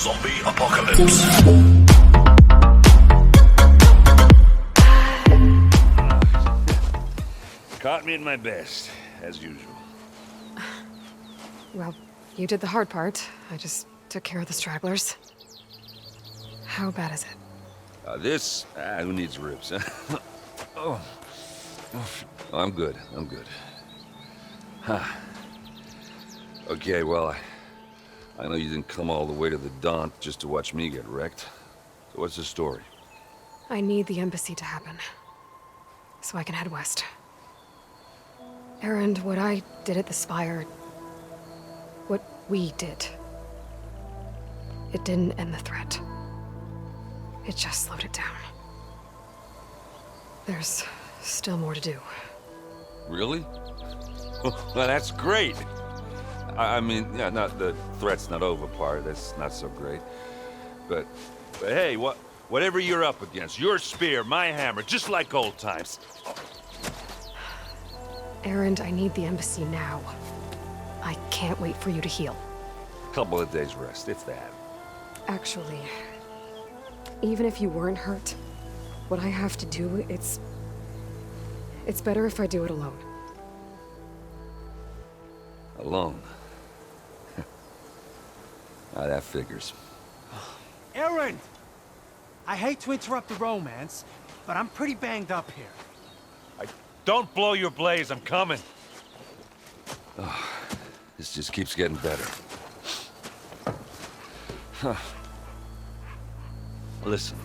Zombie apocalypse. Caught me at my best, as usual. Well, you did the hard part. I just took care of the stragglers. How bad is it? Who needs ribs, huh? Oh. I'm good. Huh. Okay, well, I know you didn't come all the way to the Daunt just to watch me get wrecked. So what's the story? I need the embassy to happen, so I can head west. Erend, what I did at the Spire, what we did, it didn't end the threat. It just slowed it down. There's still more to do. Really? Well, that's great. I mean, yeah, not the threat's not over part. That's not so great. But hey, whatever you're up against, your spear, my hammer, just like old times. Erend, I need the embassy now. I can't wait for you to heal. Couple of days rest, if that. Actually, even if you weren't hurt, what I have to do, it's better if I do it alone. Alone? That figures. Erend! I hate to interrupt the romance, but I'm pretty banged up here. Don't blow your blaze, I'm coming. Oh, this just keeps getting better. Huh. Listen,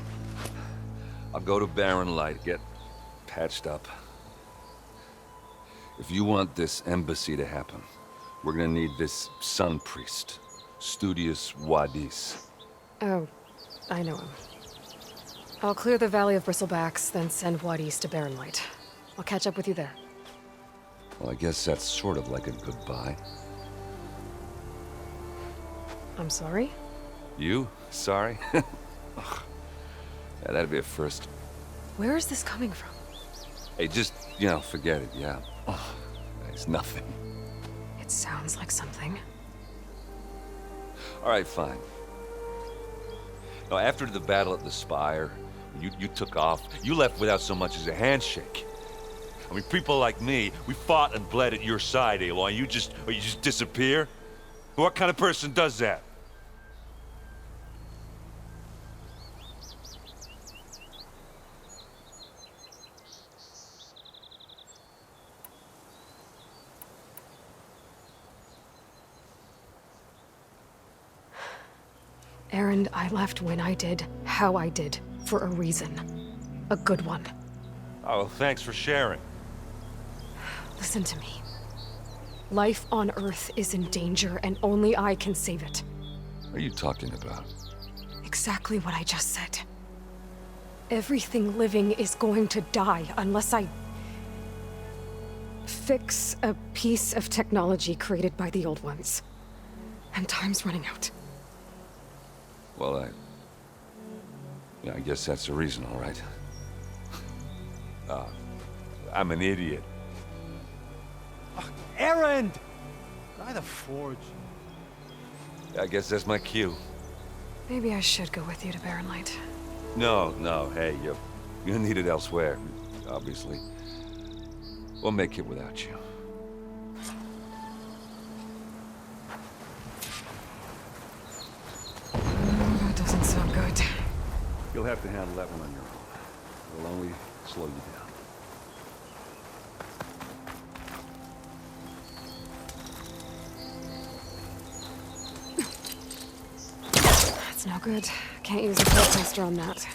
I'll go to Barren Light, get patched up. If you want this embassy to happen, we're gonna need this sun priest, Studious Wadis. Oh, I know him. I'll clear the Valley of Bristlebacks, then send Wadis to Barren Light. I'll catch up with you there. Well, I guess that's sort of like a goodbye. I'm sorry? You? Sorry? Ugh. Yeah, that'd be a first. Where is this coming from? Hey, just, forget it, yeah. Ugh. It's nothing. It sounds like something. All right, fine. Now, after the battle at the Spire, you took off, you left without so much as a handshake. I mean, people like me, we fought and bled at your side, Aloy, you just disappear? What kind of person does that? Erend, I left when I did, how I did, for a reason. A good one. Oh, well, thanks for sharing. Listen to me. Life on Earth is in danger, and only I can save it. What are you talking about? Exactly what I just said. Everything living is going to die unless I fix a piece of technology created by the old ones. And time's running out. Well, I guess that's the reason, all right. I'm an idiot. Erend! By the forge. I guess that's my cue. Maybe I should go with you to Barren Light. No, hey, you're needed elsewhere, obviously. We'll make it without you. That doesn't sound good. You'll have to handle that one on your own. It'll only slow you down. That's no good. Can't use a protester on that.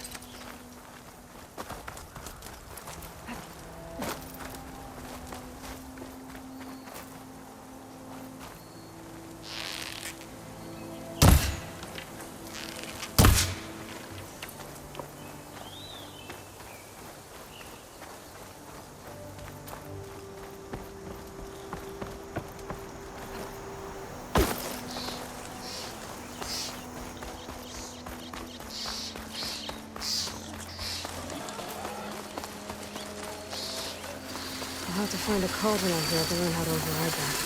I'll have to find a cauldron out here to learn how to override that.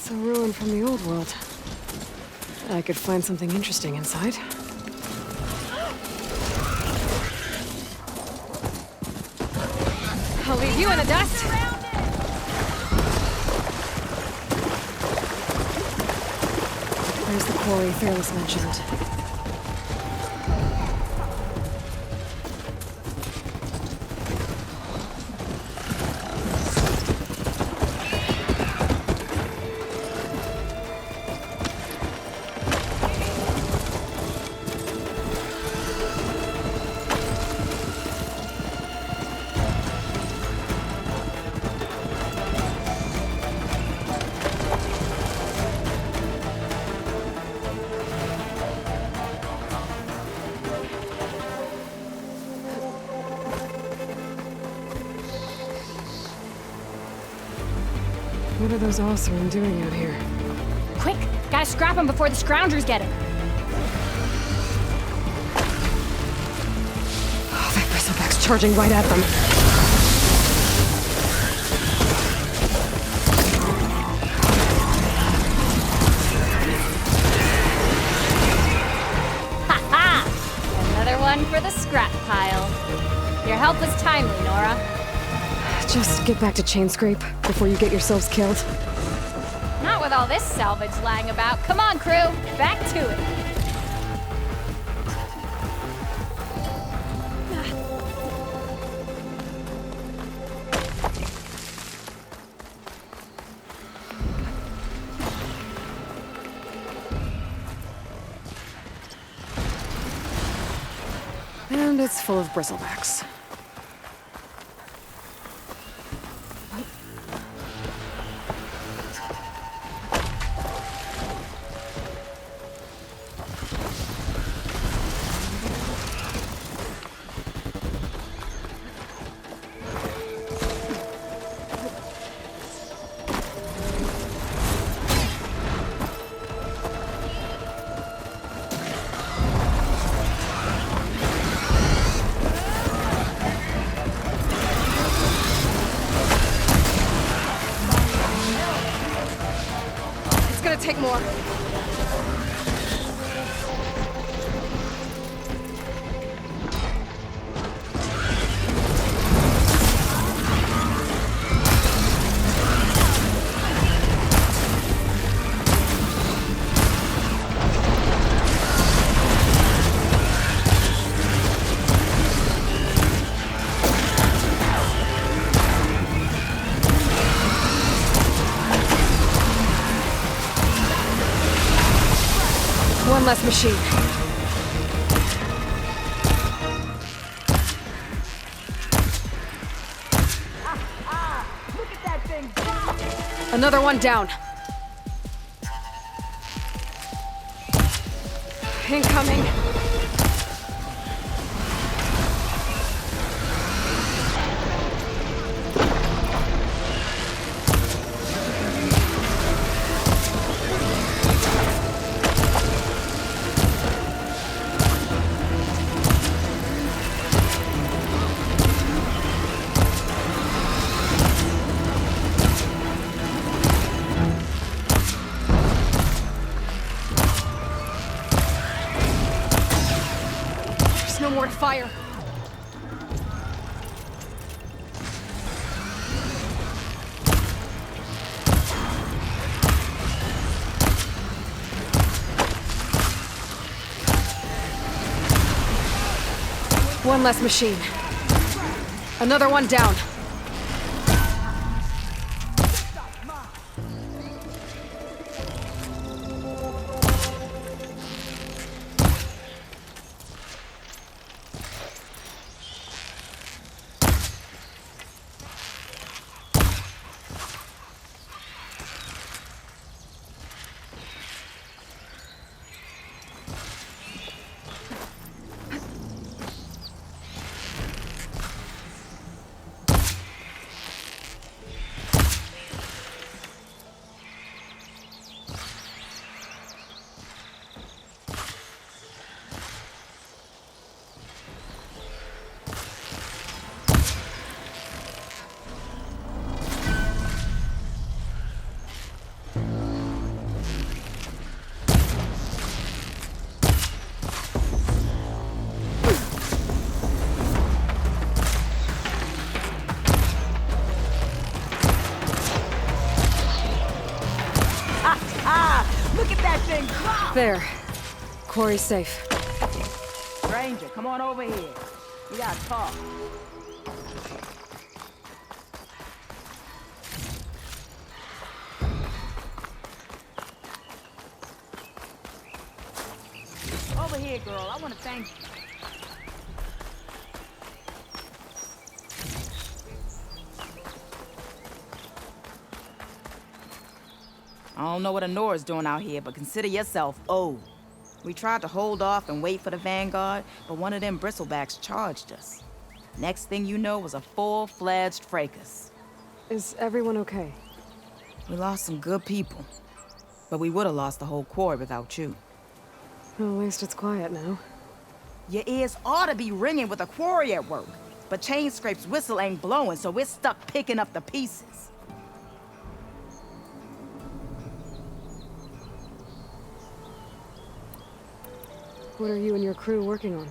It's a ruin from the old world. I could find something interesting inside. I'll leave you in the dust. There's the quarry Fearless mentioned. What are those Osirun doing out here? Quick! Gotta scrap him before the scroungers get him! Oh, that bristleback's charging right at them. Ha-ha! Another one for the scrap pile. Your help was timely, Nora. Just get back to Chainscrape before you get yourselves killed. Not with all this salvage lying about. Come on, crew! Back to it! And it's full of bristlebacks. Take more. One less machine. Look at that thing! Another one down. Incoming. No more to fire. One less machine. Another one down. and drop! There. Quarry's safe. Stranger, come on over here. We gotta talk. Over here, girl. I want to thank you. I don't know what Honora's doing out here, but consider yourself owed. We tried to hold off and wait for the Vanguard, but one of them bristlebacks charged us. Next thing you know was a full-fledged fracas. Is everyone okay? We lost some good people, but we would have lost the whole quarry without you. Well, at least it's quiet now. Your ears ought to be ringing with a quarry at work, but Chainscrape's whistle ain't blowing, so we're stuck picking up the pieces. What are you and your crew working on?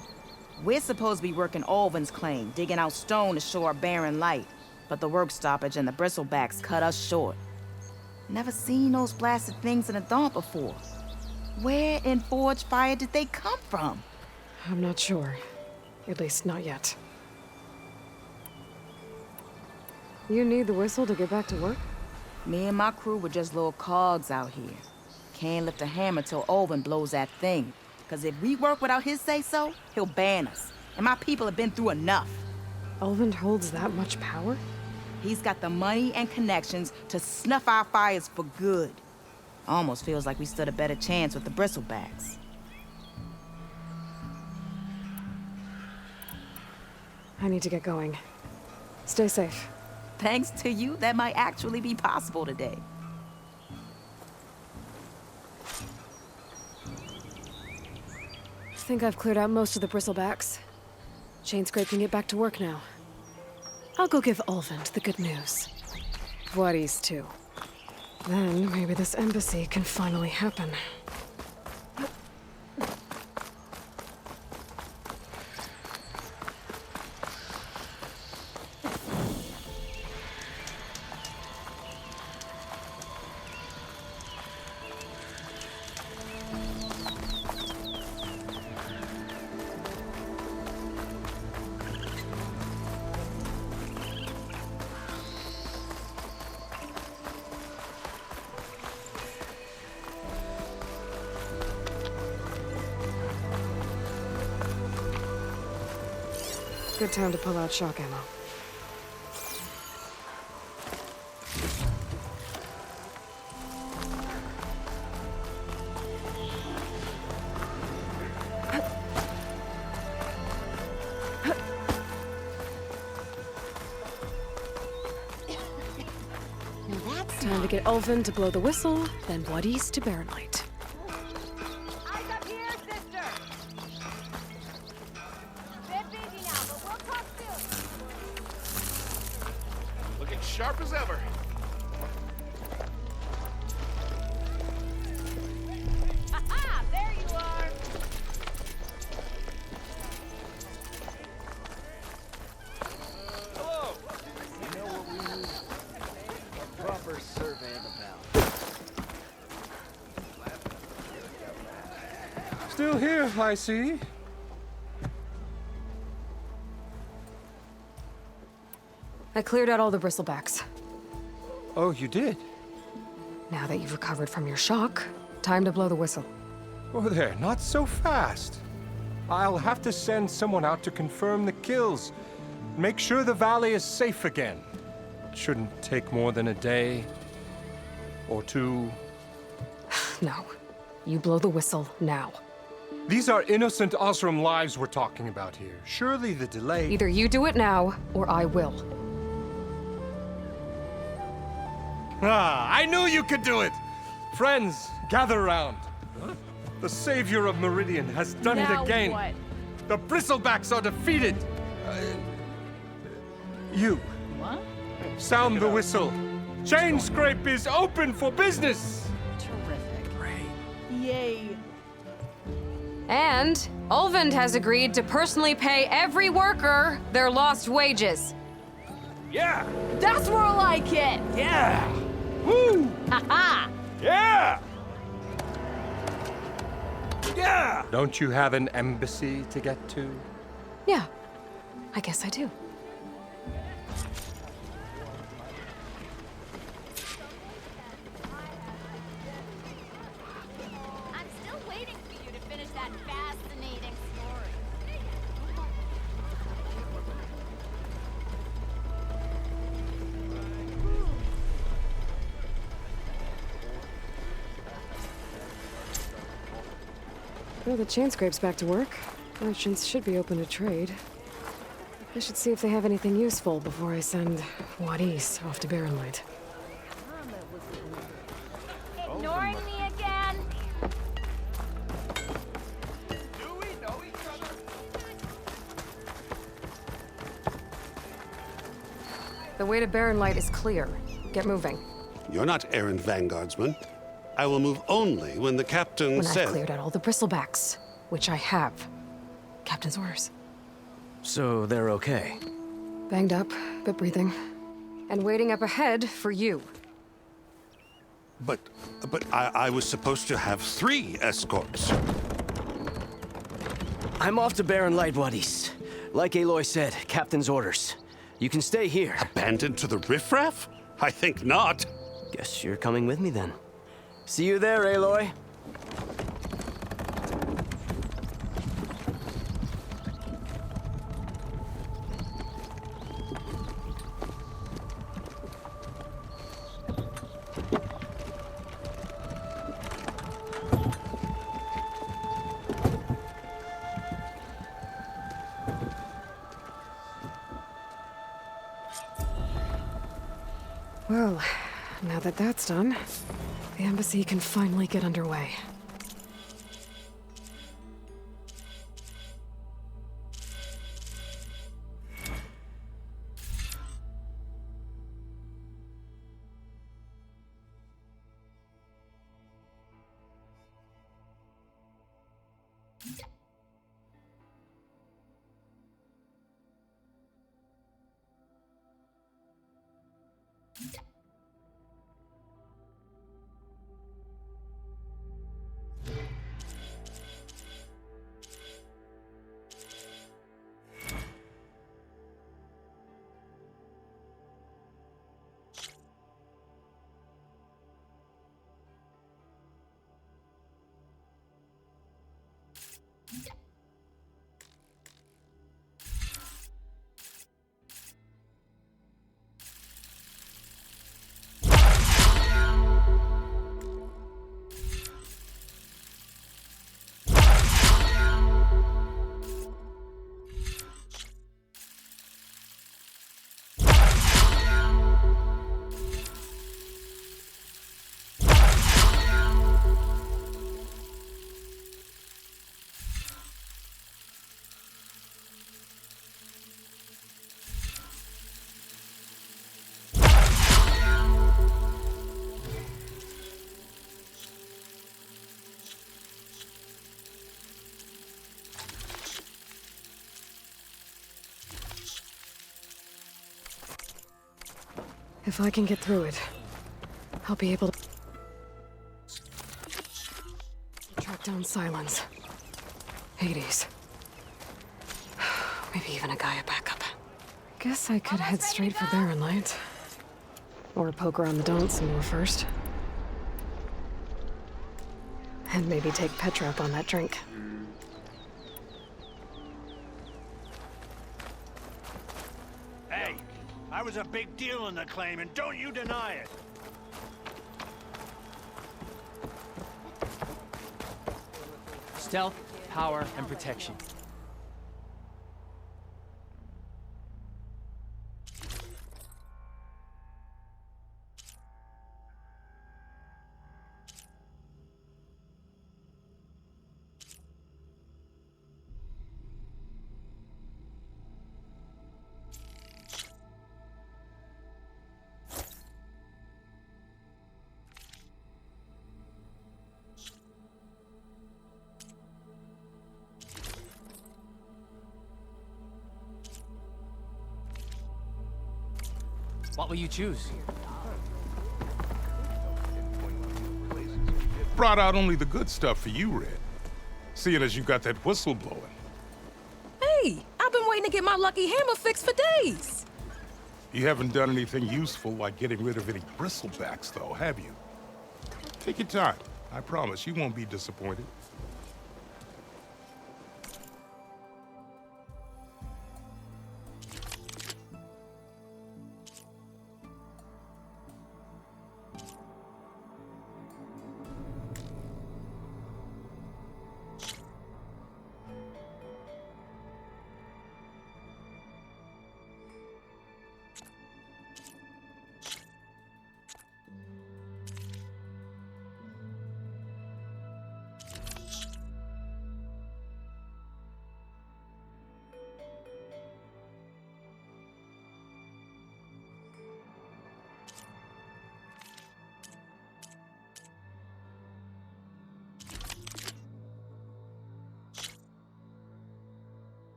We're supposed to be working Alvin's claim, digging out stone to show our barren light. But the work stoppage and the bristlebacks cut us short. Never seen those blasted things in a dump before. Where in Forge Fire did they come from? I'm not sure. At least not yet. You need the whistle to get back to work? Me and my crew were just little cogs out here. Can't lift a hammer till Alvin blows that thing. Because if we work without his say-so, he'll ban us. And my people have been through enough. Elvin holds that much power? He's got the money and connections to snuff our fires for good. Almost feels like we stood a better chance with the bristlebacks. I need to get going. Stay safe. Thanks to you, that might actually be possible today. I think I've cleared out most of the bristlebacks. Chainscrape can get back to work now. I'll go give Ulvund the good news. Voorhees, too. Then maybe this embassy can finally happen. Good time to pull out shock ammo. Time to get Ulvin to blow the whistle, then Voorhees to bear light. Eyes up here, sister! Bit busy now, but we'll talk soon. Looking sharp as ever. Ha-ha! There you are! Hello. You know what we need? A proper survey of the valley. Still here, I see. I cleared out all the bristlebacks. Oh, you did? Now that you've recovered from your shock, time to blow the whistle. Oh, there, not so fast. I'll have to send someone out to confirm the kills. Make sure the valley is safe again. It shouldn't take more than a day. Or two. No. You blow the whistle now. These are innocent Osram lives we're talking about here. Surely the delay... Either you do it now, or I will. Ah, I knew you could do it! Friends, gather around. The savior of Meridian has done it again. What? The bristlebacks are defeated. You, What? sound the whistle. Chainscrape is open for business. Terrific. Yay. And Ulvund has agreed to personally pay every worker their lost wages. Yeah. That's more like it! Yeah. Woo. Ha-ha! Yeah. Yeah! Don't you have an embassy to get to? Yeah, I guess I do. I'm still waiting for you to finish that fascinating story. Well, the chain scrape's back to work. Merchants should be open to trade. I should see if they have anything useful before I send Wadis off to Barren Light. Ignoring me again? Do we know each other? The way to Barren Light is clear. Get moving. You're not errant vanguardsman. I will move only when the captain When says... I've cleared out all the bristlebacks, which I have. Captain's orders. So they're okay? Banged up, but breathing. And waiting up ahead for you. But I was supposed to have 3 escorts. I'm off to Barren Light, Wadis. Like Aloy said, Captain's orders. You can stay here. Abandoned to the riffraff? I think not. Guess you're coming with me then. See you there, Aloy. Well, now that that's done, the embassy can finally get underway. If I can get through it, I'll be able to track down Silence, Hades, maybe even a Gaia backup. Guess I could head straight for Barren Light, or poke around the Daunt some more first, and maybe take Petra up on that drink. Hey, I was a big deal in the claim, and don't you deny it. Stealth, power, and protection. What will you choose? Brought out only the good stuff for you, Red. seeing as you got that whistle blowing. Hey, I've been waiting to get my lucky hammer fixed for days. You haven't done anything useful like getting rid of any bristlebacks, though, have you? Take your time. I promise you won't be disappointed.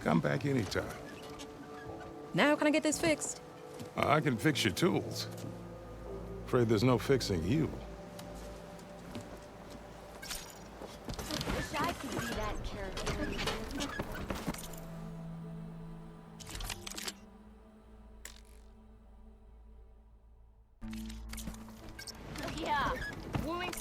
Come back anytime. Now can I get this fixed? I can fix your tools. Afraid there's no fixing you. Wish I could be that character. Yeah, wooing.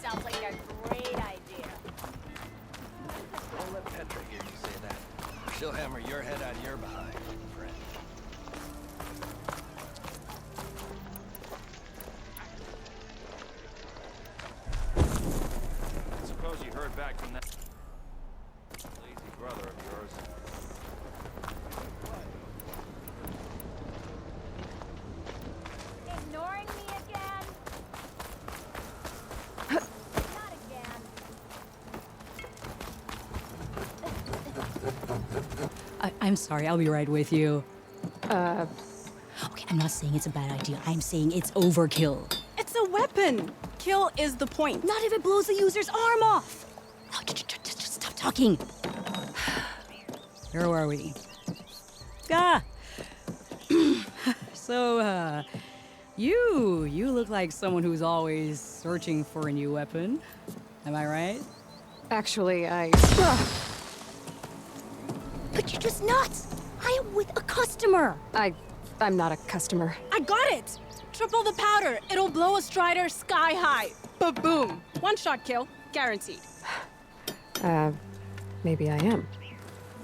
Sounds like a great idea. Don't let Petra hear you say that. She'll hammer your head out of your behind, friend. I suppose you heard back from that lazy brother of yours. Ignoring me again? Not again. I'm sorry, I'll be right with you. Okay, I'm not saying it's a bad idea. I'm saying it's overkill. It's a weapon. Kill is the point. Not if it blows the user's arm off. No, just stop talking. Where were we? So, you look like someone who's always searching for a new weapon. Am I right? Actually, But you're just nuts! I am with a customer! I'm not a customer. I got it. Triple the powder. It'll blow a strider sky high. Ba-boom. One-shot kill. Guaranteed. Maybe I am.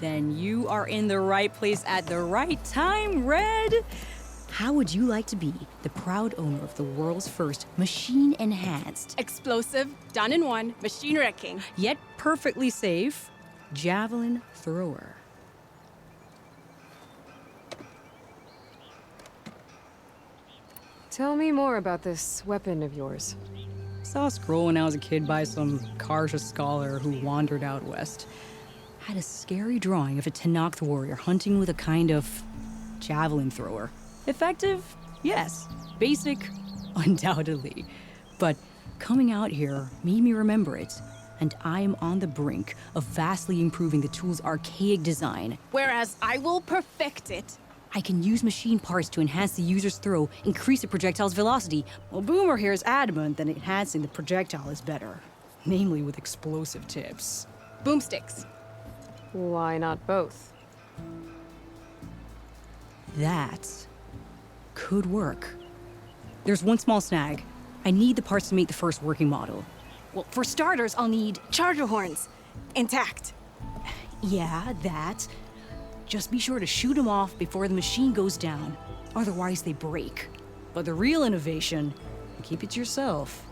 Then you are in the right place at the right time, Red. How would you like to be the proud owner of the world's first machine-enhanced, Explosive, done in one, machine wrecking. yet perfectly safe, javelin thrower? Tell me more about this weapon of yours. Saw a scroll when I was a kid by some Karja scholar who wandered out west. Had a scary drawing of a Tenakth warrior hunting with a kind of javelin thrower. Effective? Yes. Basic? Undoubtedly. But coming out here made me remember it, and I am on the brink of vastly improving the tool's archaic design. Whereas I will perfect it. I can use machine parts to enhance the user's throw, increase the projectile's velocity. Well, Boomer here is adamant that enhancing the projectile is better, namely with explosive tips. Boomsticks. Why not both? That could work. There's one small snag. I need the parts to make the first working model. Well, for starters, I'll need charger horns. Intact. Yeah, that. Just be sure to shoot them off before the machine goes down. Otherwise, they break. But the real innovation, keep it to yourself,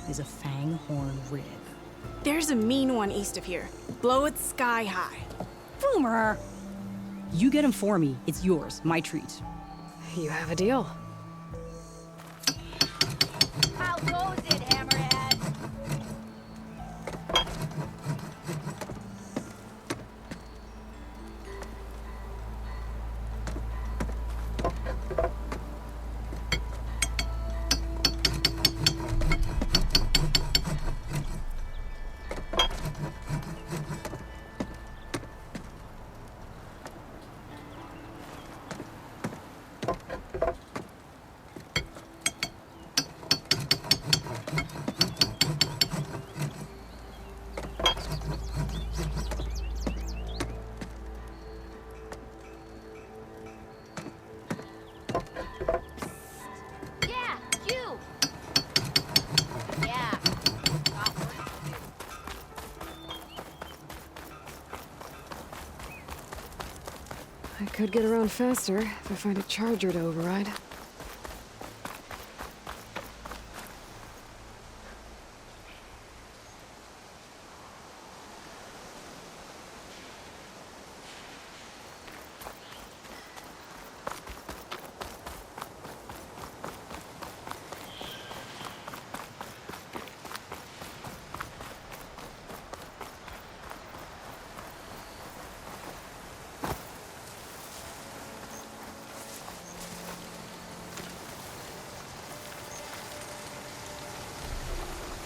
is a fang horn rib. There's a mean one east of here. Blow it sky high. Boomer! You get him for me. It's yours. My treat. You have a deal. How goes it, Hammerhead? Yeah, you! Yeah. I could get around faster if I find a charger to override.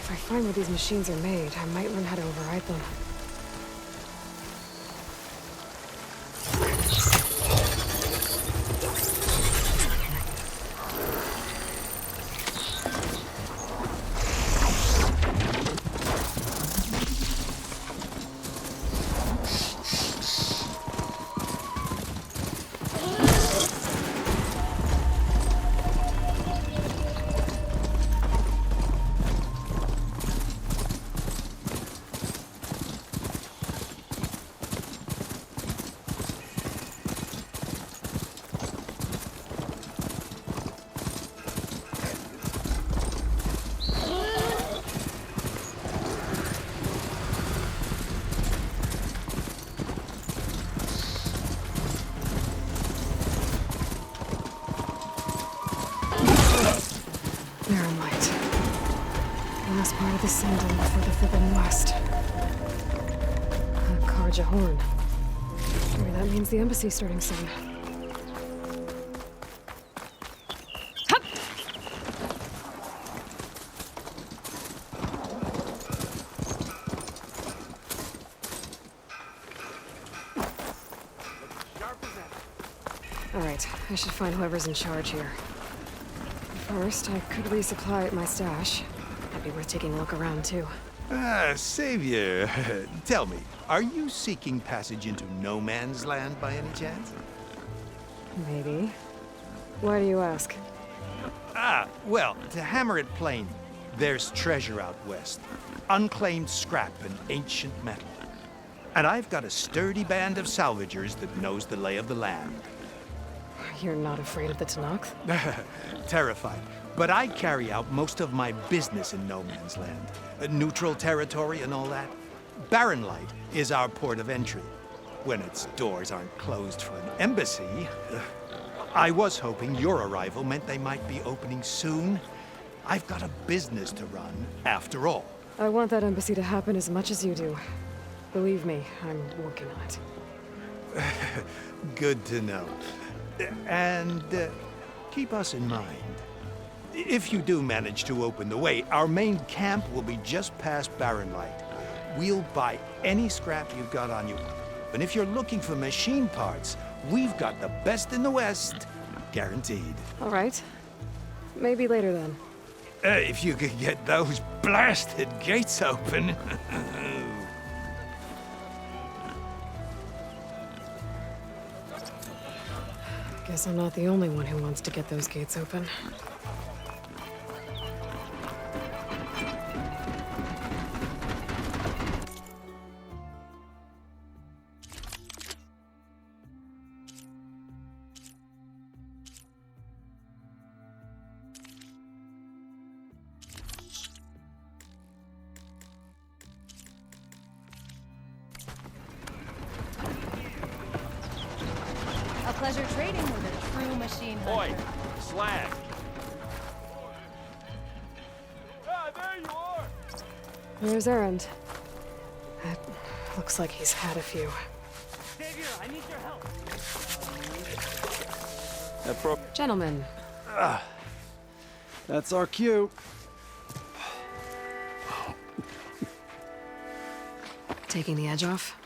If I find where these machines are made, I might learn how to override them. Part of the sending before the Forbidden West. A Karja horn. Maybe that means the embassy's starting soon. Hup! All right, I should find whoever's in charge here. First, I could resupply at my stash. That'd be worth taking a look around, too. Ah, Savior, tell me, are you seeking passage into no man's land by any chance? Maybe. Why do you ask? Well, to hammer it plain, there's treasure out west. Unclaimed scrap and ancient metal. And I've got a sturdy band of salvagers that knows the lay of the land. You're not afraid of the Tanakh? Terrified. But I carry out most of my business in no man's land. Neutral territory and all that. Barren Light is our port of entry. When its doors aren't closed for an embassy. I was hoping your arrival meant they might be opening soon. I've got a business to run, after all. I want that embassy to happen as much as you do. Believe me, I'm working on it. Good to know. And keep us in mind. If you do manage to open the way, our main camp will be just past Barren Light. We'll buy any scrap you've got on you. And if you're looking for machine parts, we've got the best in the West, guaranteed. All right. Maybe later then. If you could get those blasted gates open. Guess I'm not the only one who wants to get those gates open. A pleasure trading with a true machine hunter. Oi, slag. Ah, there you are. Where's Erend? It looks like he's had a few. Xavier, I need your help. Gentlemen, That's our cue. taking the edge off?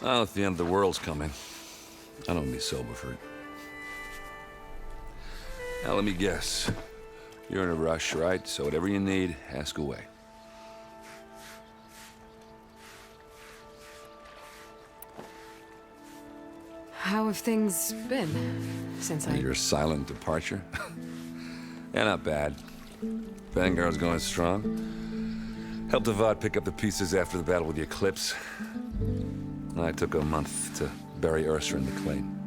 Oh, if the end of the world's coming, I don't be sober for it. Now, let me guess. You're in a rush, right? So whatever you need, ask away. How have things been since I... Your silent departure? Yeah, not bad. Vanguard's going strong. Helped Avad pick up the pieces after the battle with the Eclipse. I took a month to bury Ursa in the claim.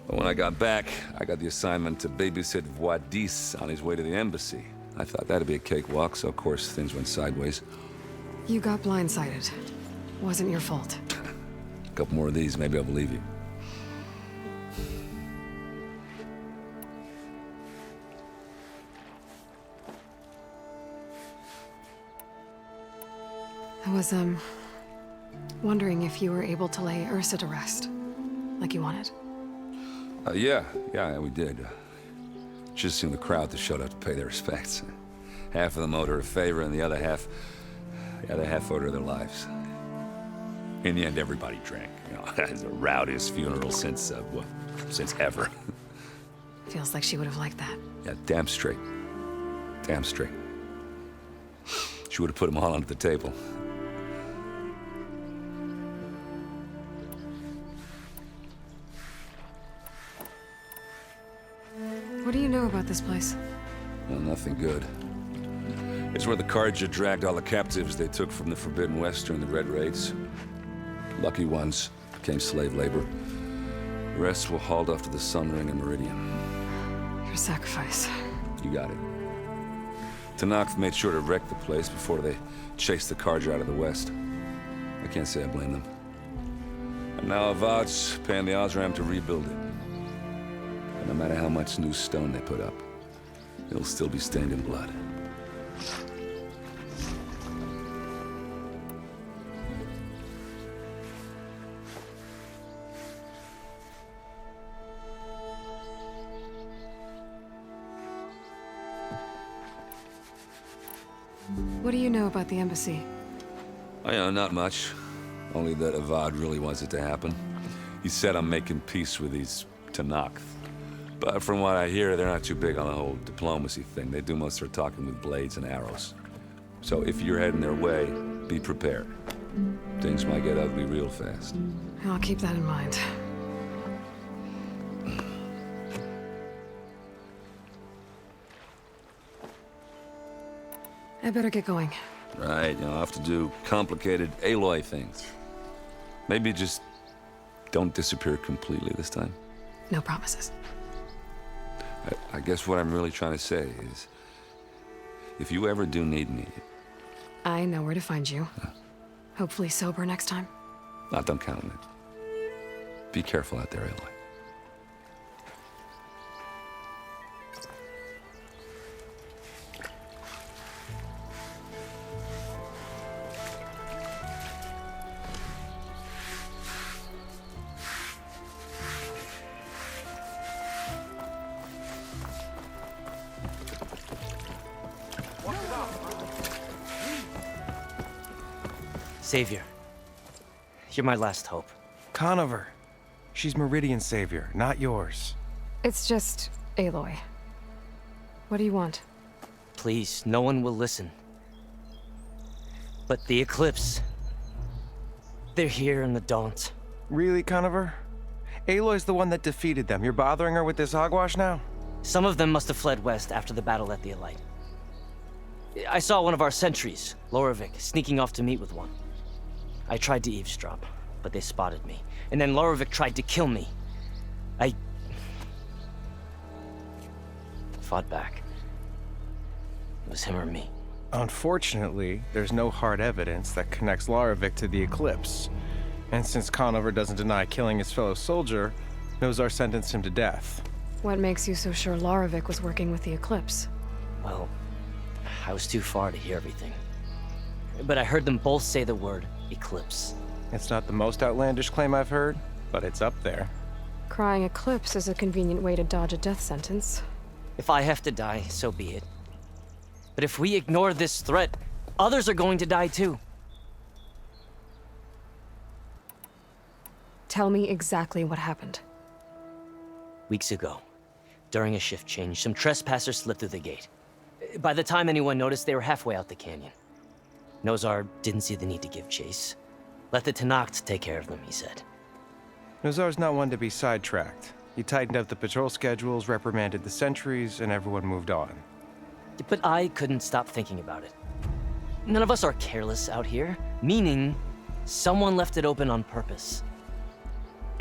But when I got back, I got the assignment to babysit Wadis on his way to the embassy. I thought that'd be a cakewalk, so of course things went sideways. You got blindsided. Wasn't your fault. A couple more of these, maybe I'll believe you. I was, wondering if you were able to lay Ursa to rest, like you wanted. Yeah, we did. Just seemed the crowd that showed up to pay their respects. Half of them owed her a favor, and the other half owed her their lives. In the end, everybody drank. You know, it was the rowdiest funeral since ever. Feels like she would have liked that. Yeah, damn straight. Damn straight. She would have put them all under the table. What do you know about this place? Well, nothing good. It's where the Carja dragged all the captives they took from the Forbidden West during the Red Raids. Lucky ones became slave labor. The rest were hauled off to the Sun Ring and Meridian. Your sacrifice. You got it. Tanakh made sure to wreck the place before they chased the Carja out of the West. I can't say I blame them. And now Avad's paying the Osram to rebuild it. And no matter how much new stone they put up, it'll still be stained in blood. What do you know about the embassy? I know not much. Only that Avad really wants it to happen. He said I'm making peace with these Tanakh. But from what I hear, they're not too big on the whole diplomacy thing. They do most of their talking with blades and arrows. So if you're heading their way, be prepared. Things might get ugly real fast. I'll keep that in mind. I better get going. Right, I'll have to do complicated Aloy things. Maybe just don't disappear completely this time. No promises. I guess what I'm really trying to say is, if you ever do need me... I know where to find you. Hopefully sober next time. Don't count on it. Be careful out there, Aloy. Savior, you're my last hope. Conover. She's Meridian's savior, not yours. It's just Aloy. What do you want? Please, no one will listen. But the Eclipse... they're here in the Daunt. Really, Conover? Aloy's the one that defeated them. You're bothering her with this hogwash now? Some of them must have fled west after the battle at the Elite. I saw one of our sentries, Lorevic, sneaking off to meet with one. I tried to eavesdrop, but they spotted me. And then Lorevic tried to kill me. I... fought back. It was him or me. Unfortunately, there's no hard evidence that connects Lorevic to the Eclipse. And since Conover doesn't deny killing his fellow soldier, Nozar sentenced him to death. What makes you so sure Lorevic was working with the Eclipse? Well, I was too far to hear everything. But I heard them both say the word Eclipse. It's not the most outlandish claim I've heard, but it's up there. Crying Eclipse is a convenient way to dodge a death sentence. If I have to die, so be it. But if we ignore this threat, others are going to die too. Tell me exactly what happened. Weeks ago, during a shift change, some trespassers slipped through the gate. By the time anyone noticed, they were halfway out the canyon. Nozar didn't see the need to give chase. Let the Tenakth take care of them, he said. Nozar's not one to be sidetracked. He tightened up the patrol schedules, reprimanded the sentries, and everyone moved on. But I couldn't stop thinking about it. None of us are careless out here, meaning someone left it open on purpose.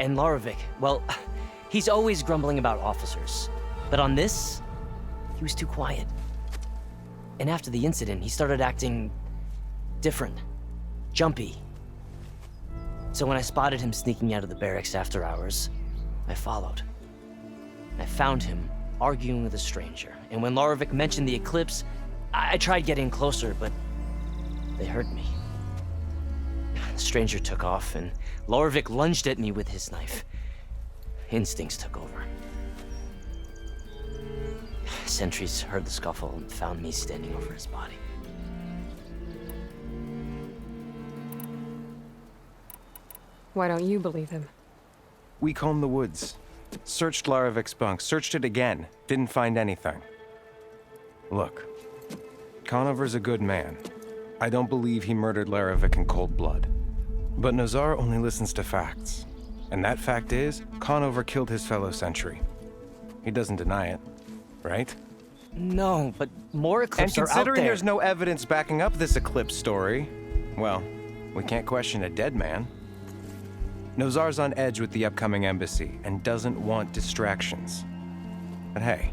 And Lorevic, well, he's always grumbling about officers. But on this, he was too quiet. And after the incident, he started acting different, jumpy. So when I spotted him sneaking out of the barracks after hours, I followed. I found him arguing with a stranger, and when Lorevic mentioned the Eclipse, I tried getting closer, but they heard me. The stranger took off, and Lorevic lunged at me with his knife. Instincts took over. Sentries heard the scuffle and found me standing over his body. Why don't you believe him? We combed the woods. Searched Larevic's bunk, searched it again. Didn't find anything. Look, Conover's a good man. I don't believe he murdered Larevic in cold blood. But Nozar only listens to facts. And that fact is, Conover killed his fellow sentry. He doesn't deny it, right? No, but more Eclipse are out there. And considering there's no evidence backing up this Eclipse story, well, we can't question a dead man. Nozar's on edge with the upcoming embassy and doesn't want distractions. But hey,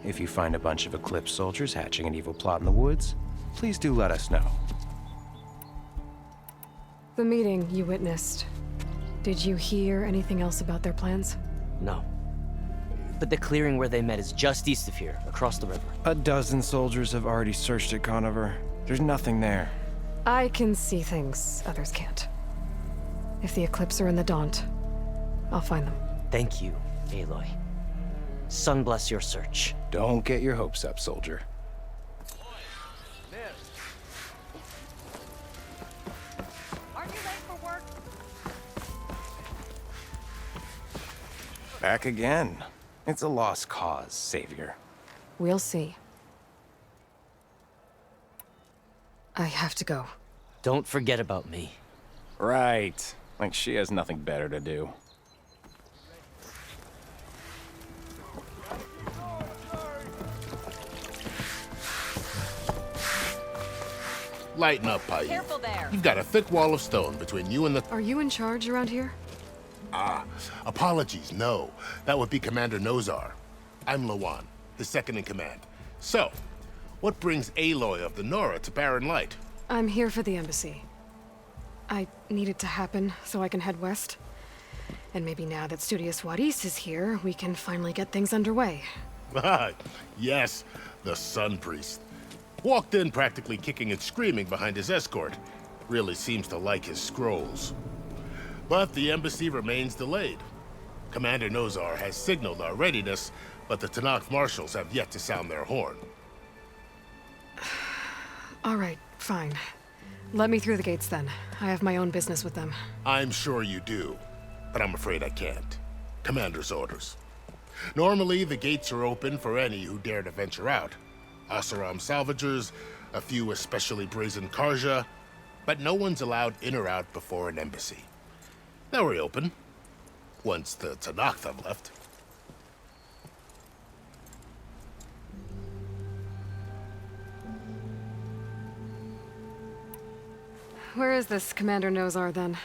if you find a bunch of Eclipse soldiers hatching an evil plot in the woods, please do let us know. The meeting you witnessed. Did you hear anything else about their plans? No. But the clearing where they met is just east of here, across the river. A dozen soldiers have already searched it, Conover. There's nothing there. I can see things others can't. If the Eclipse are in the Daunt, I'll find them. Thank you, Aloy. Sun bless your search. Don't get your hopes up, soldier. Aren't you late for work? Back again. It's a lost cause, Savior. We'll see. I have to go. Don't forget about me. Right. Like she has nothing better to do. Lighten up, Pai. Careful there. You've got a thick wall of stone between you and the... Are you in charge around here? Ah, apologies, no. That would be Commander Nozar. I'm Lawan, his second in command. So, what brings Aloy of the Nora to Barren Light? I'm here for the embassy. I need it to happen so I can head west. And maybe now that Studious Wadis is here, we can finally get things underway. Ah, yes, the Sun Priest. Walked in practically kicking and screaming behind his escort. Really seems to like his scrolls. But the embassy remains delayed. Commander Nozar has signaled our readiness, but the Tanakh marshals have yet to sound their horn. All right, fine. Let me through the gates then. I have my own business with them. I'm sure you do, but I'm afraid I can't. Commander's orders. Normally, the gates are open for any who dare to venture out. Asaram salvagers, a few especially brazen Karja, but no one's allowed in or out before an embassy. They'll reopen, once the Tanakh have left. Where is this Commander Nozar, then?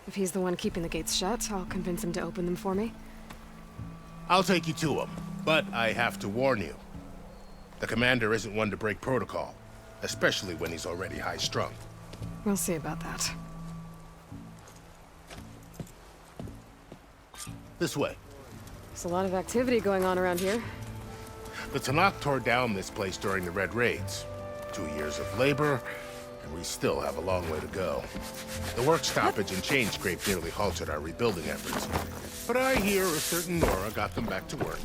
If he's the one keeping the gates shut, I'll convince him to open them for me. I'll take you to him, but I have to warn you. The commander isn't one to break protocol, especially when he's already high-strung. We'll see about that. This way. There's a lot of activity going on around here. The Tanakh tore down this place during the Red Raids. 2 years of labor, and we still have a long way to go. The work stoppage and chain scrape nearly halted our rebuilding efforts. But I hear a certain Nora got them back to work.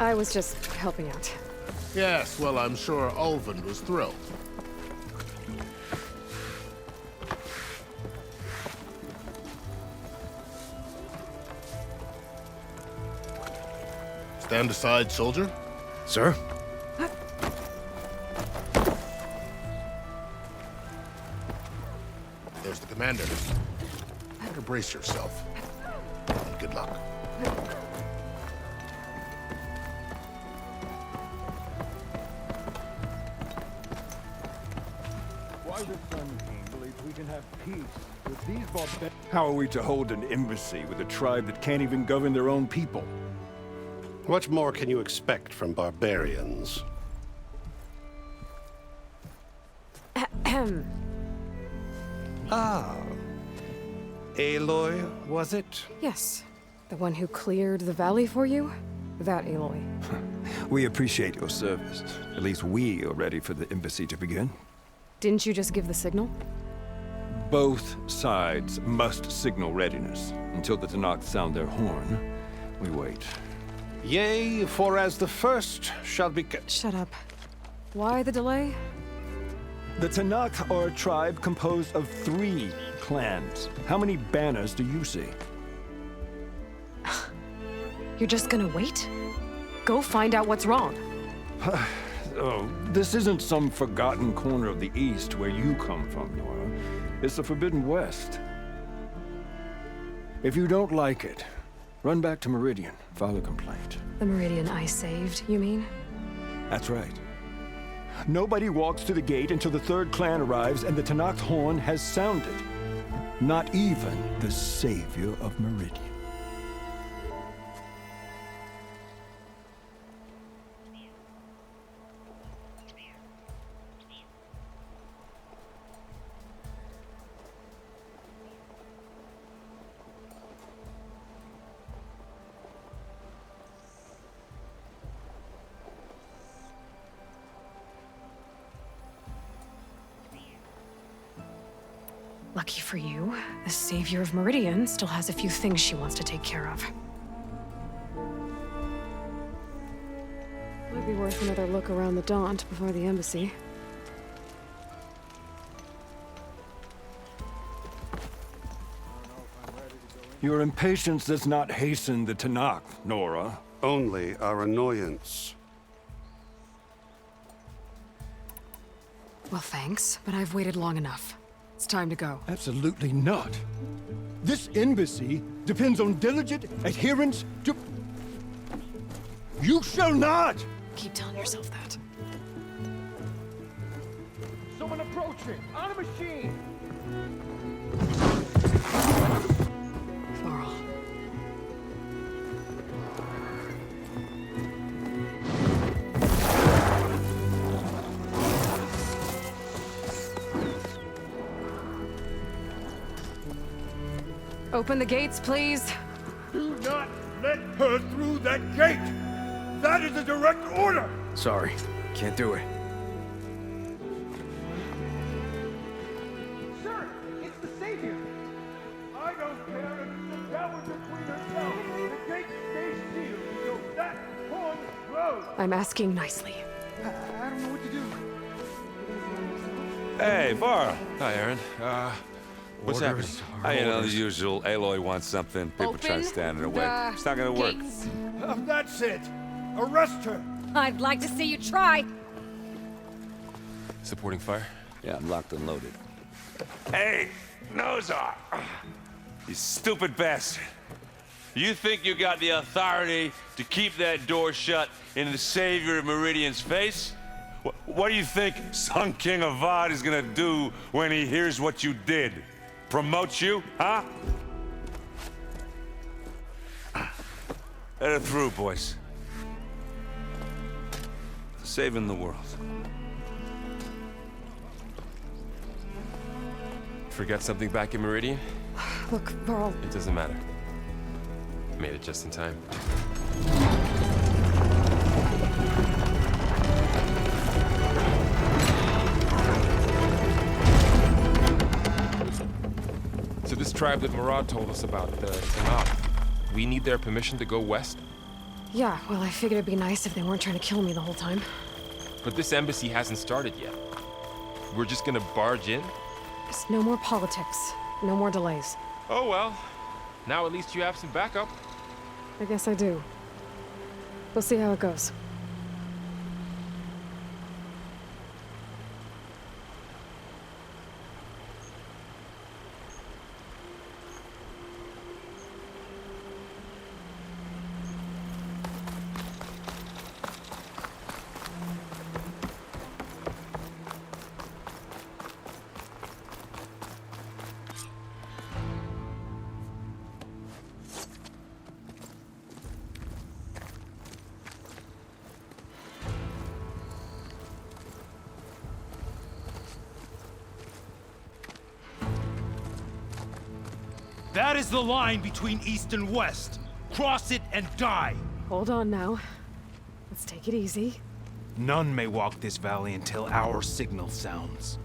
I was just helping out. Yes, well, I'm sure Ulvund was thrilled. Stand aside, soldier. Sir? There's the commander. Better brace yourself. And good luck. Why the Sun King believes we can have peace with these barbarians? How are we to hold an embassy with a tribe that can't even govern their own people? What more can you expect from barbarians? Ah. Aloy, was it? Yes. The one who cleared the valley for you? That Aloy. We appreciate your service. At least we are ready for the embassy to begin. Didn't you just give the signal? Both sides must signal readiness. Until the Tanakh sound their horn, we wait. Yea, for as the first shall be... Shut up. Why the delay? The Tanakh are a tribe composed of 3 clans. How many banners do you see? You're just gonna wait? Go find out what's wrong. Oh, this isn't some forgotten corner of the East where you come from, Nora. It's the Forbidden West. If you don't like it, run back to Meridian, file a complaint. The Meridian I saved, you mean? That's right. Nobody walks to the gate until the 3rd clan arrives and the Tanakh horn has sounded. Not even the savior of Meridian. Lucky for you, the savior of Meridian still has a few things she wants to take care of. Might be worth another look around the Daunt before the embassy. Your impatience does not hasten the Tanakh, Nora. Only our annoyance. Well, thanks, but I've waited long enough. It's time to go. Absolutely not. This embassy depends on diligent adherence to... You shall not! Keep telling yourself that. Someone up approaching! On a machine! Varl. Open the gates, please. Do not let her through that gate! That is a direct order! Sorry, can't do it. Sir, it's the Savior! I don't care if it's the devil between herself. The gate stays sealed until that horn blows. I'm asking nicely. I don't know what to do. Hey, Varl. Hi, Aaron. What's happening? You know, the usual. Aloy wants something. People try to stand in her way. It's not gonna work. That's it. Arrest her. I'd like to see you try. Supporting fire? Yeah, I'm locked and loaded. Hey, Nozar! You stupid bastard. You think you got the authority to keep that door shut in the Savior of Meridian's face? What do you think Sun King Avad is gonna do when he hears what you did? Promote you, huh? Let her through, boys. Saving the world. Forgot something back in Meridian? Look, Varl. It doesn't matter. Made it just in time. So this tribe that Murad told us about, the Tanakh, we need their permission to go west? Yeah, well, I figured it'd be nice if they weren't trying to kill me the whole time. But this embassy hasn't started yet. We're just gonna barge in? Just no more politics. No more delays. Oh well. Now at least you have some backup. I guess I do. We'll see how it goes. That is the line between East and West. Cross it and die. Hold on now. Let's take it easy. None may walk this valley until our signal sounds.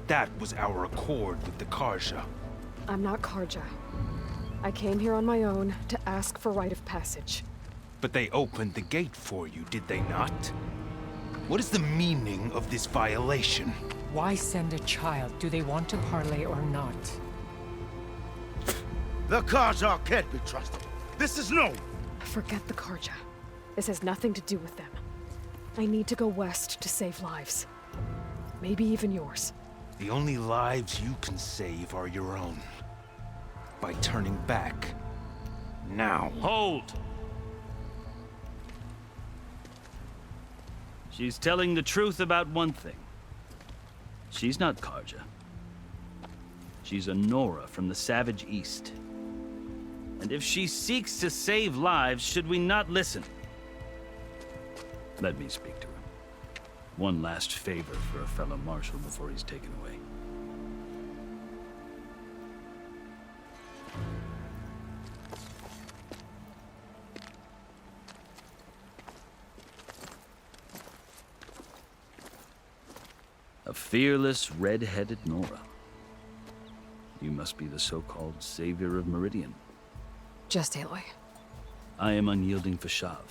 That was our accord with the Karja. I'm not Karja. I came here on my own to ask for rite of passage. But they opened the gate for you, did they not? What is the meaning of this violation? Why send a child? Do they want to parley or not? The Karja can't be trusted. This is known. Forget the Karja. This has nothing to do with them. I need to go west to save lives. Maybe even yours. The only lives you can save are your own. By turning back. Now. Hold! She's telling the truth about one thing. She's not Karja. She's a Nora from the Savage East. And if she seeks to save lives, should we not listen? Let me speak to her. One last favor for a fellow marshal before he's taken away. A fearless, red-headed Nora. You must be the so-called savior of Meridian. Just Aloy. I am unyielding Fashav.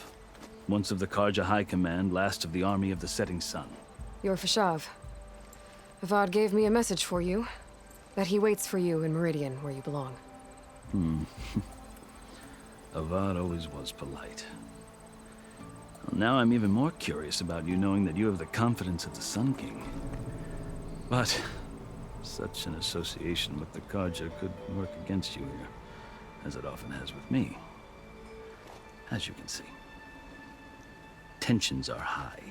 Once of the Karja High Command, last of the army of the setting sun. You're Fashav. Avad gave me a message for you. That he waits for you in Meridian, where you belong. Avad always was polite. Well, now I'm even more curious about you knowing that you have the confidence of the Sun King. But such an association with the Karja could work against you here, as it often has with me. As you can see. Tensions are high.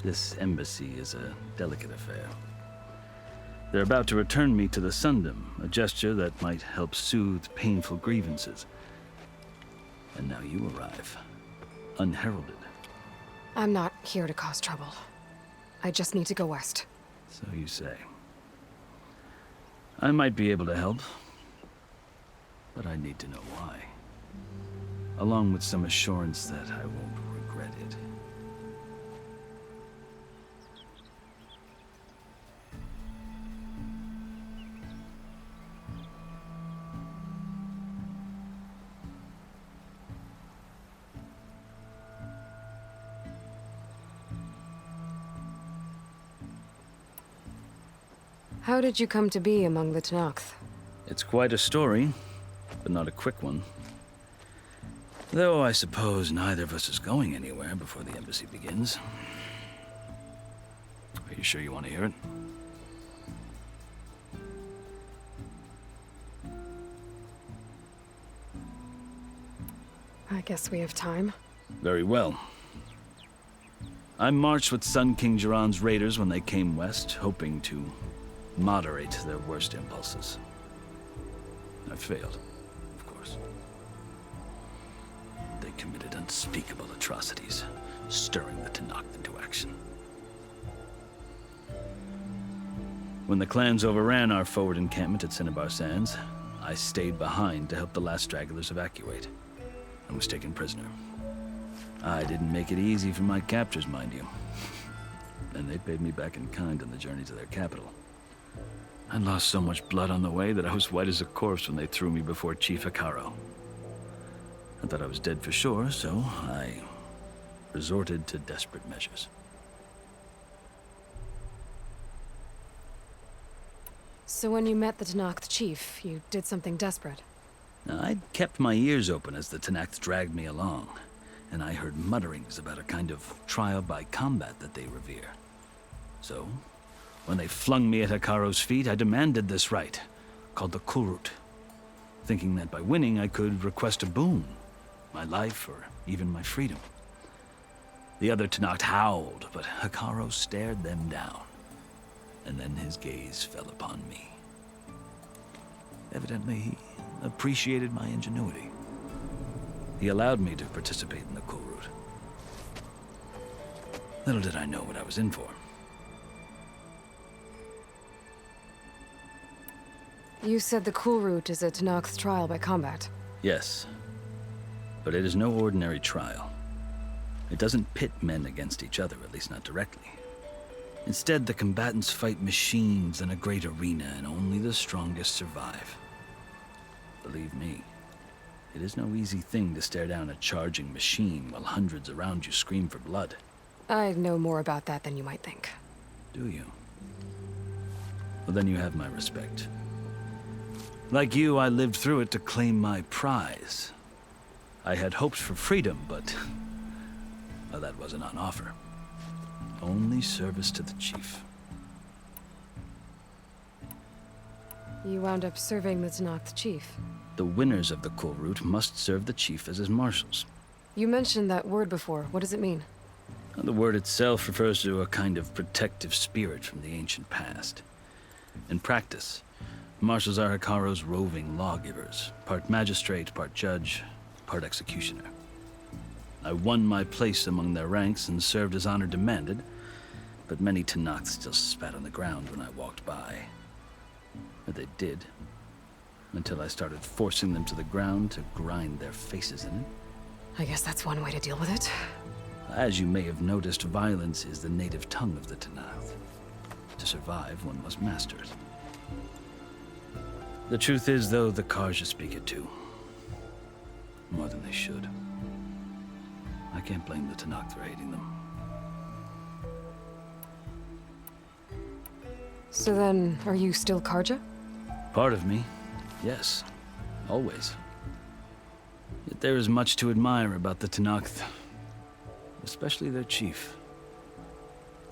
This embassy is a delicate affair. They're about to return me to the Sundom, a gesture that might help soothe painful grievances. And now you arrive, unheralded. I'm not here to cause trouble. I just need to go west. So you say. I might be able to help, but I need to know why. Along with some assurance that I won't regret it. How did you come to be among the Tenakth? It's quite a story, but not a quick one. Though I suppose neither of us is going anywhere before the embassy begins. Are you sure you want to hear it? I guess we have time. Very well. I marched with Sun King Jiran's raiders when they came west, hoping to moderate their worst impulses. I failed, of course. They committed unspeakable atrocities, stirring the Tenakth into action. When the clans overran our forward encampment at Cinnabar Sands, I stayed behind to help the last stragglers evacuate. I was taken prisoner. I didn't make it easy for my captors, mind you. And they paid me back in kind on the journey to their capital. I lost so much blood on the way that I was white as a corpse when they threw me before Chief Hekaro. I thought I was dead for sure, so I resorted to desperate measures. So when you met the Tenakth chief, you did something desperate? I'd kept my ears open as the Tenakth dragged me along, and I heard mutterings about a kind of trial by combat that they revere. So, when they flung me at Hekaro's feet, I demanded this right, called the Kulrut, thinking that by winning I could request a boon, my life or even my freedom. The other Tenakth howled, but Hekaro stared them down, and then his gaze fell upon me. Evidently, he appreciated my ingenuity. He allowed me to participate in the Kulrut. Little did I know what I was in for. You said the Kulrut is a Tenakth trial by combat. Yes, but it is no ordinary trial. It doesn't pit men against each other, at least not directly. Instead, the combatants fight machines in a great arena, and only the strongest survive. Believe me, it is no easy thing to stare down a charging machine while hundreds around you scream for blood. I know more about that than you might think. Do you? Well, then you have my respect. Like you, I lived through it to claim my prize. I had hoped for freedom, but well, that wasn't on offer. Only service to the chief. You wound up serving the Tenakth chief. The winners of the Kulrut must serve the chief as his marshals. You mentioned that word before. What does it mean? The word itself refers to a kind of protective spirit from the ancient past. In practice, marshals are Hekaro's roving lawgivers, part magistrate, part judge, part executioner. I won my place among their ranks and served as honor demanded, but many Tenakth still spat on the ground when I walked by. Or they did, until I started forcing them to the ground to grind their faces in it. I guess that's one way to deal with it. As you may have noticed, violence is the native tongue of the Tenakth. To survive, one must master it. The truth is, though, the Karja speak it too. More than they should. I can't blame the Tenakth for hating them. So then, are you still Karja? Part of me, yes. Always. Yet there is much to admire about the Tenakth. Especially their chief.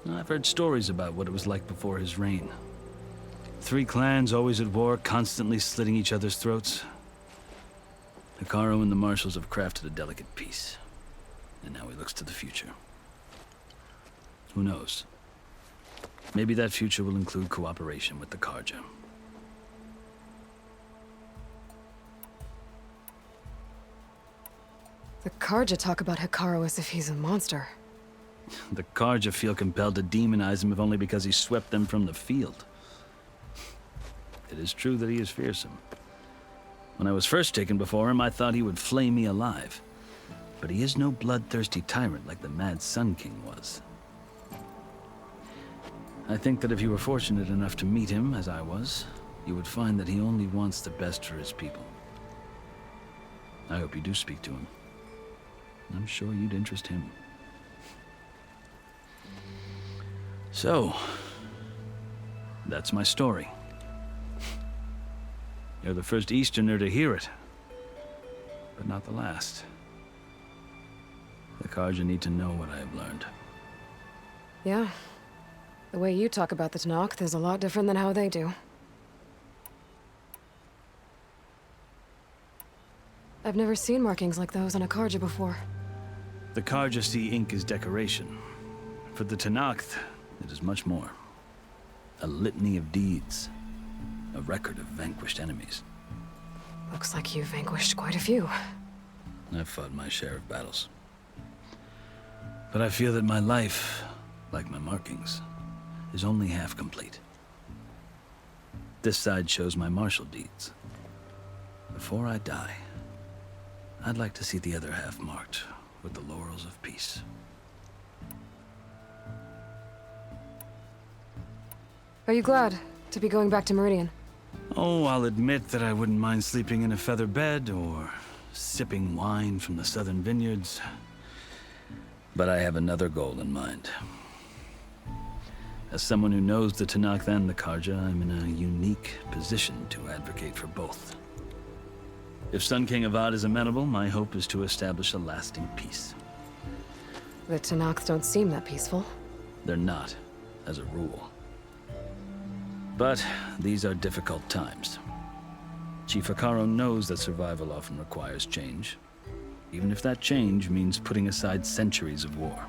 I've heard stories about what it was like before his reign. 3 clans always at war, constantly slitting each other's throats. Hekaro and the marshals have crafted a delicate peace. And now he looks to the future. Who knows? Maybe that future will include cooperation with the Karja. The Karja talk about Hekarro as if he's a monster. The Karja feel compelled to demonize him if only because he swept them from the field. It is true that he is fearsome. When I was first taken before him, I thought he would flay me alive. But he is no bloodthirsty tyrant like the Mad Sun King was. I think that if you were fortunate enough to meet him, as I was, you would find that he only wants the best for his people. I hope you do speak to him. I'm sure you'd interest him. So, that's my story. You're the first Easterner to hear it, but not the last. The Karja need to know what I have learned. Yeah. The way you talk about the Tanakh is a lot different than how they do. I've never seen markings like those on a Karja before. The Karja see ink as decoration. For the Tanakh, it is much more. A litany of deeds. A record of vanquished enemies. Looks like you've vanquished quite a few. I've fought my share of battles. But I feel that my life, like my markings, is only half complete. This side shows my martial deeds. Before I die, I'd like to see the other half marked with the laurels of peace. Are you glad to be going back to Meridian? Oh, I'll admit that I wouldn't mind sleeping in a feather bed or sipping wine from the southern vineyards. But I have another goal in mind. As someone who knows the Tanakh and the Karja, I'm in a unique position to advocate for both. If Sun King Avad is amenable, my hope is to establish a lasting peace. The Tanakh don't seem that peaceful. They're not, as a rule. But these are difficult times. Chief Hekarro knows that survival often requires change, even if that change means putting aside centuries of war.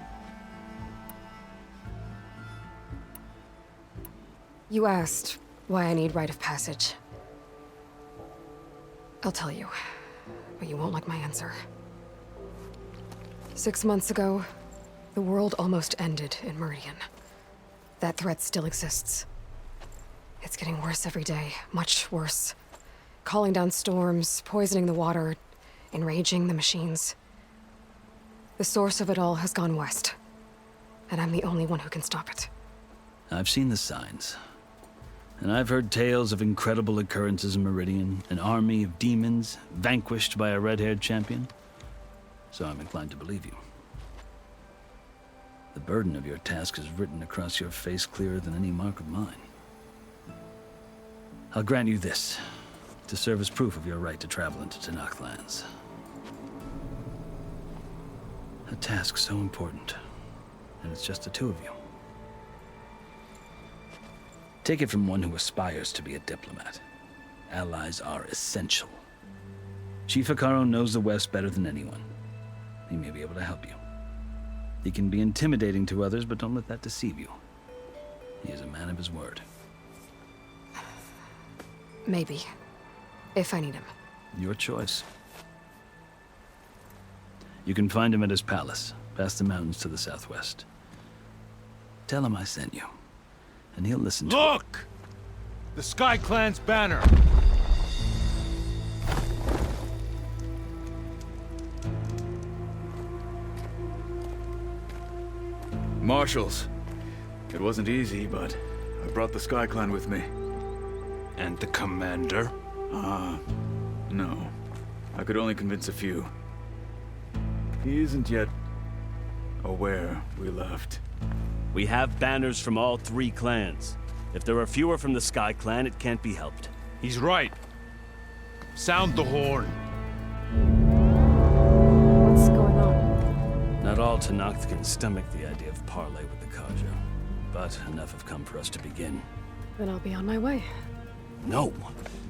You asked why I need rite of passage. I'll tell you, but you won't like my answer. 6 months ago, the world almost ended in Meridian. That threat still exists. It's getting worse every day, much worse. Calling down storms, poisoning the water, enraging the machines. The source of it all has gone west, and I'm the only one who can stop it. I've seen the signs. And I've heard tales of incredible occurrences in Meridian, an army of demons vanquished by a red-haired champion. So I'm inclined to believe you. The burden of your task is written across your face clearer than any mark of mine. I'll grant you this, to serve as proof of your right to travel into Tanakh lands. A task so important, and it's just the two of you. Take it from one who aspires to be a diplomat. Allies are essential. Chief Hekarro knows the West better than anyone. He may be able to help you. He can be intimidating to others, but don't let that deceive you. He is a man of his word. Maybe. If I need him. Your choice. You can find him at his palace, past the mountains to the southwest. Tell him I sent you, and he'll listen to Look! The Sky Clan's banner! Marshals. It wasn't easy, but I brought the Sky Clan with me. And the commander? No. I could only convince a few. He isn't yet aware we left. We have banners from all 3 clans. If there are fewer from the Sky Clan, it can't be helped. He's right. Sound the horn. What's going on? Not all Tanakh can stomach the idea of parley with the Karja, but enough have come for us to begin. Then I'll be on my way. No!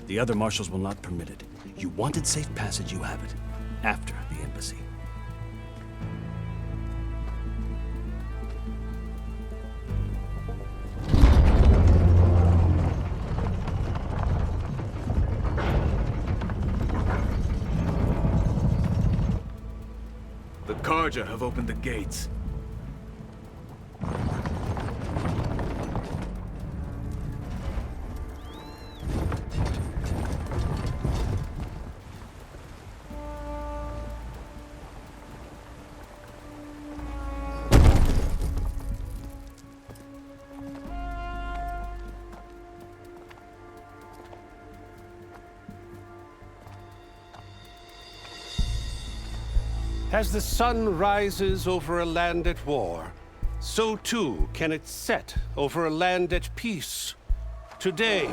The other marshals will not permit it. You wanted safe passage, you have it. After the embassy. Karja have opened the gates. As the sun rises over a land at war, so too can it set over a land at peace. Today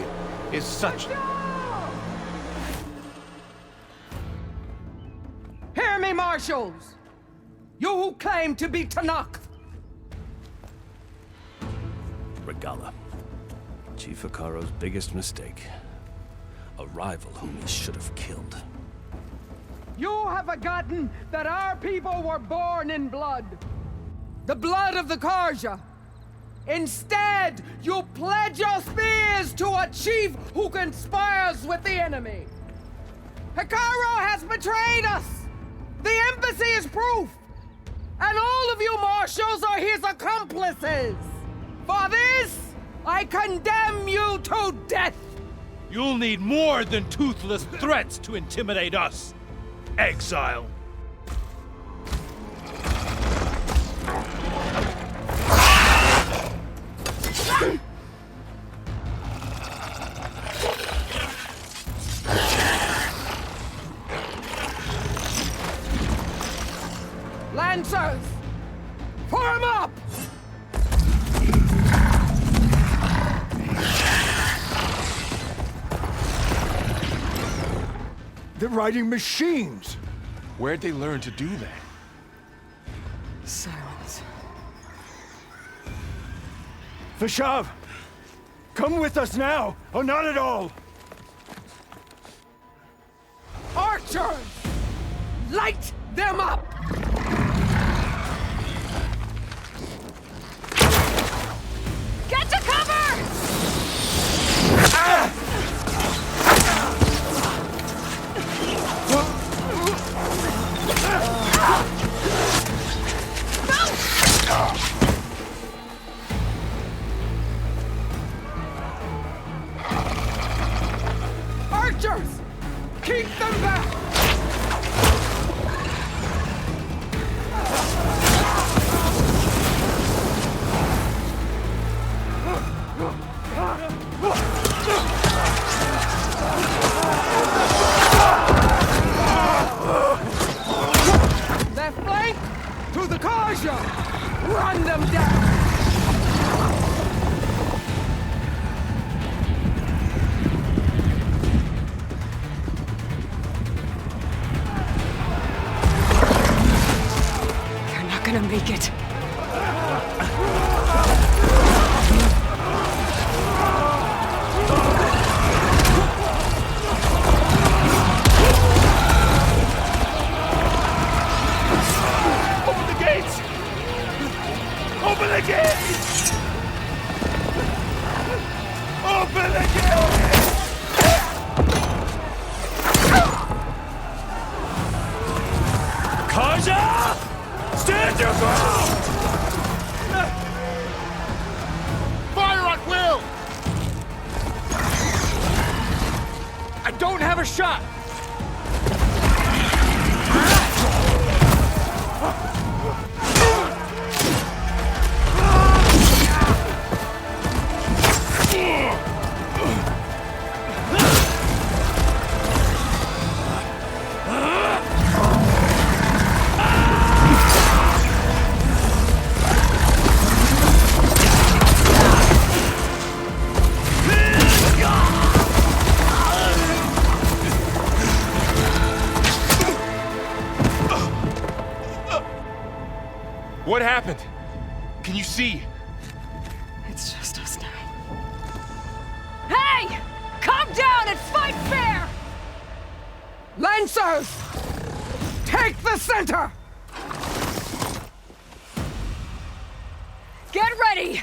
is such... Hear me, marshals! You who claim to be Tanakh! Regala. Chief Akaro's biggest mistake. A rival whom he should have killed. You have forgotten that our people were born in blood. The blood of the Karja. Instead, you pledge your spears to a chief who conspires with the enemy. Hikaru has betrayed us! The embassy is proof! And all of you marshals are his accomplices! For this, I condemn you to death! You'll need more than toothless threats to intimidate us. Exile. Lancers! Form up! They're riding machines! Where'd they learn to do that? Silence. Vashav! Come with us now, or not at all! Archers! Light them up! Get to cover! Ah! Archers! Keep them back! Left flank to the Karja! Run them down! You're not gonna make it. Open the gates! Open the gates! Open the gates! Karja! Stand your ground! Fire at will! I don't have a shot! What happened? Can you see? It's just us now. Hey! Calm down and fight fair! Lancers! Take the center! Get ready!